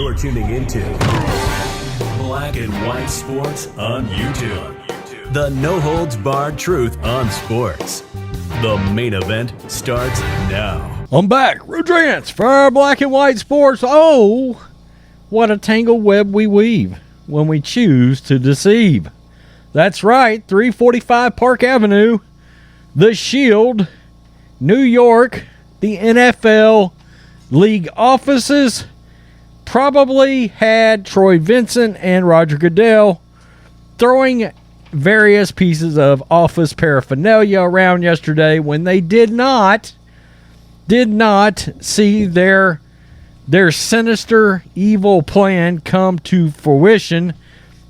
You're tuning into Black and White Sports on YouTube. The no-holds-barred truth on sports. The main event starts now. I'm back. Rudrance for Black and White Sports. Oh, what a tangled web we weave when we choose to deceive. That's right, 345 Park Avenue, The Shield, New York, the NFL league offices probably had Troy Vincent and Roger Goodell throwing various pieces of office paraphernalia around yesterday when they did not see their sinister, evil plan come to fruition.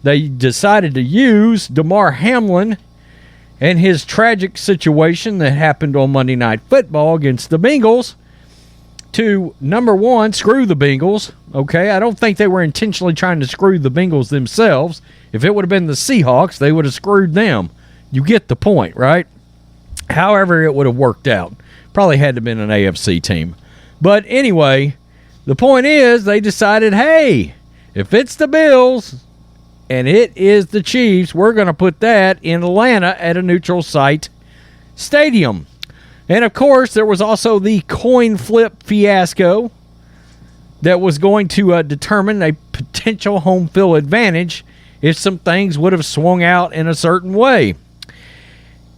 They decided to use Damar Hamlin and his tragic situation that happened on Monday Night Football against the Bengals to, number one, screw the Bengals. Okay, I don't think they were intentionally trying to screw the Bengals themselves. If it would have been the Seahawks, they would have screwed them. You get the point, right? However, it would have worked out. Probably had to have been an AFC team. But anyway, the point is they decided, hey, if it's the Bills and it is the Chiefs, we're going to put that in Atlanta at a neutral site stadium. And, of course, there was also the coin flip fiasco that was going to determine a potential home field advantage if some things would have swung out in a certain way.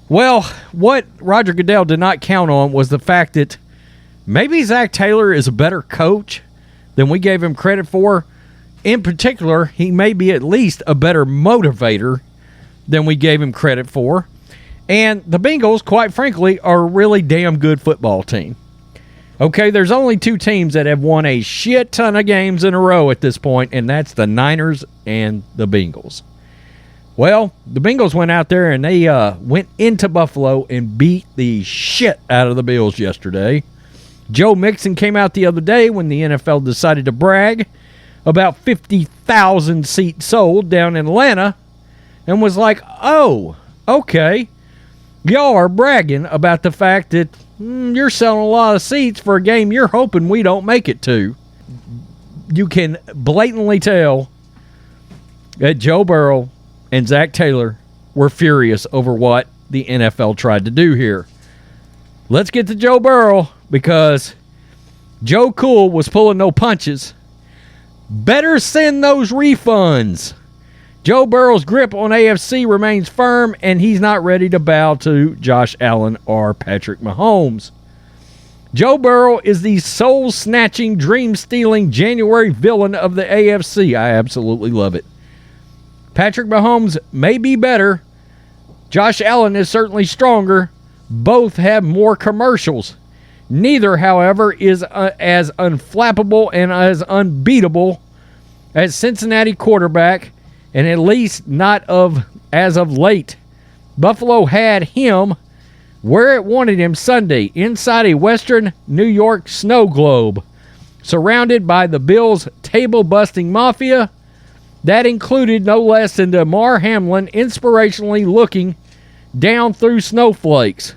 Well, what Roger Goodell did not count on was the fact that maybe Zach Taylor is a better coach than we gave him credit for. In particular, he may be at least a better motivator than we gave him credit for. And the Bengals, quite frankly, are a really damn good football team. Okay, there's only two teams that have won a shit ton of games in a row at this point, and that's the Niners and the Bengals. Well, the Bengals went out there and they went into Buffalo and beat the shit out of the Bills yesterday. Joe Mixon came out the other day when the NFL decided to brag about 50,000 seats sold down in Atlanta and was like, oh, okay. Y'all are bragging about the fact that you're selling a lot of seats for a game you're hoping we don't make it to. You can blatantly tell that Joe Burrow and Zach Taylor were furious over what the NFL tried to do here. Let's get to Joe Burrow because Joe Cool was pulling no punches. Better send those refunds. Joe Burrow's grip on AFC remains firm, and he's not ready to bow to Josh Allen or Patrick Mahomes. Joe Burrow is the soul-snatching, dream-stealing January villain of the AFC. I absolutely love it. Patrick Mahomes may be better. Josh Allen is certainly stronger. Both have more commercials. Neither, however, is as unflappable and as unbeatable as Cincinnati quarterback, and at least not as of late. Buffalo had him where it wanted him Sunday, inside a Western New York snow globe, surrounded by the Bills' table-busting mafia. That included no less than Damar Hamlin inspirationally looking down through snowflakes.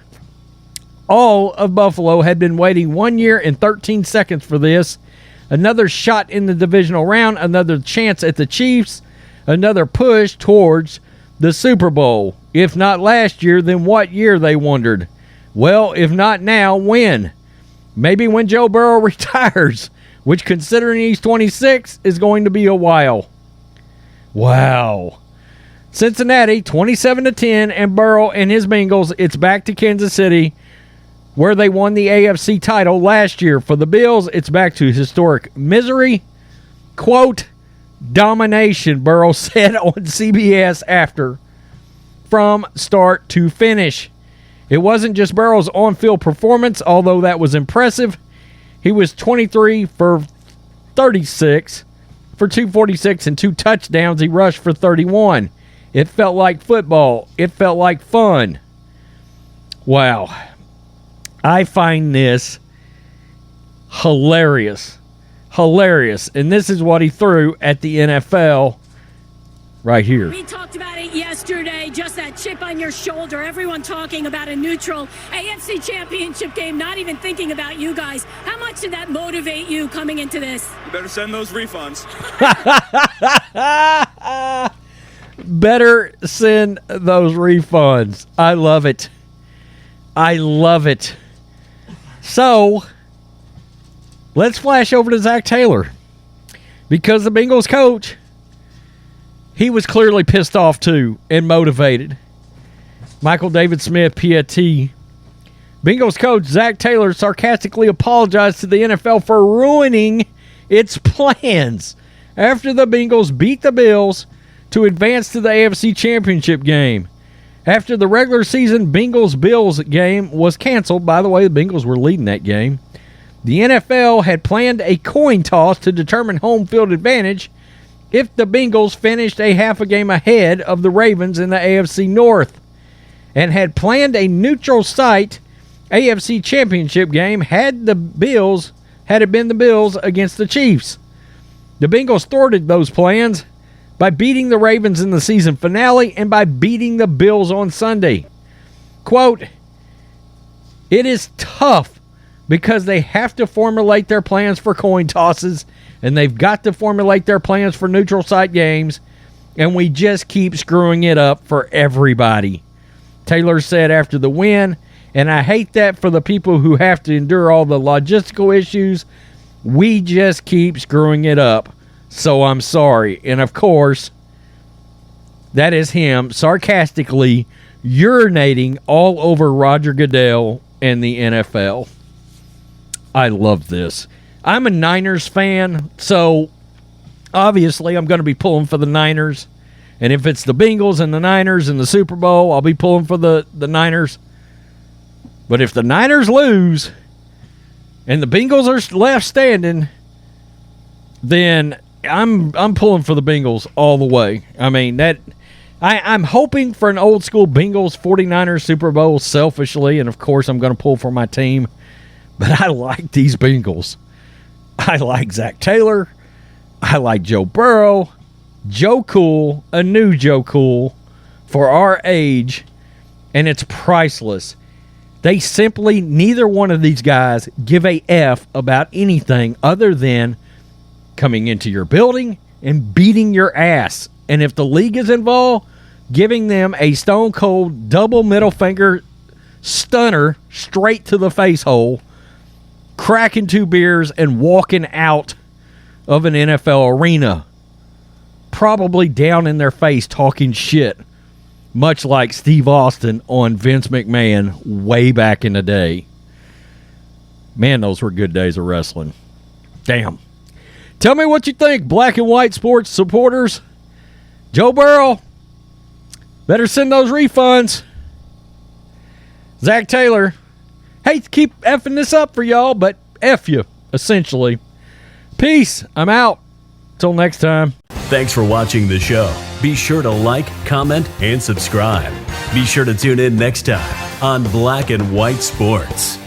All of Buffalo had been waiting 1 year and 13 seconds for this. Another shot in the divisional round, another chance at the Chiefs, another push towards the Super Bowl. If not last year, then what year, they wondered. Well, if not now, when? Maybe when Joe Burrow retires, which, considering he's 26, is going to be a while. Wow. Cincinnati, 27-10, and Burrow and his Bengals, it's back to Kansas City, where they won the AFC title last year. For the Bills, it's back to historic misery. Quote, domination, Burrow said on CBS after, from start to finish. It wasn't just Burrow's on-field performance, although that was impressive. He was 23 for 36 for 246 and 2 touchdowns. He rushed for 31. It felt like football. It felt like fun. Wow. I find this hilarious. Hilarious. And this is what he threw at the NFL right here. We talked about it yesterday, just that chip on your shoulder. Everyone talking about a neutral AFC championship game, not even thinking about you guys. How much did that motivate you coming into this? You better send those refunds. Better send those refunds. I love it. I love it. So, let's flash over to Zach Taylor. Because the Bengals coach, he was clearly pissed off too and motivated. Michael David Smith, PFT. Bengals coach Zach Taylor sarcastically apologized to the NFL for ruining its plans after the Bengals beat the Bills to advance to the AFC Championship game. After the regular season Bengals-Bills game was canceled, by the way, the Bengals were leading that game, the NFL had planned a coin toss to determine home field advantage if the Bengals finished a half a game ahead of the Ravens in the AFC North, and had planned a neutral site AFC Championship game had it been the Bills against the Chiefs. The Bengals thwarted those plans by beating the Ravens in the season finale and by beating the Bills on Sunday. Quote, "It is tough because they have to formulate their plans for coin tosses, and they've got to formulate their plans for neutral site games, and we just keep screwing it up for everybody," Taylor said after the win, "and I hate that for the people who have to endure all the logistical issues. We just keep screwing it up, so I'm sorry." And of course, that is him sarcastically urinating all over Roger Goodell and the NFL. I love this. I'm a Niners fan, so obviously I'm going to be pulling for the Niners. And if it's the Bengals and the Niners in the Super Bowl, I'll be pulling for the Niners. But if the Niners lose and the Bengals are left standing, then I'm pulling for the Bengals all the way. I mean, I'm hoping for an old school Bengals 49ers Super Bowl selfishly, and of course I'm going to pull for my team. But I like these Bengals. I like Zach Taylor. I like Joe Burrow. Joe Cool, a new Joe Cool for our age, and it's priceless. They simply, neither one of these guys give a F about anything other than coming into your building and beating your ass. And if the league is involved, giving them a stone cold double middle finger stunner straight to the face hole, cracking 2 beers and walking out of an NFL arena, probably down in their face talking shit, much like Steve Austin on Vince McMahon way back in the day. Man, those were good days of wrestling. Damn. Tell me what you think, black and white sports supporters. Joe Burrow, better send those refunds. Zach Taylor, hate to keep effing this up for y'all, but F you, essentially. Peace. I'm out. Till next time. Thanks for watching the show. Be sure to like, comment, and subscribe. Be sure to tune in next time on Black and White Sports.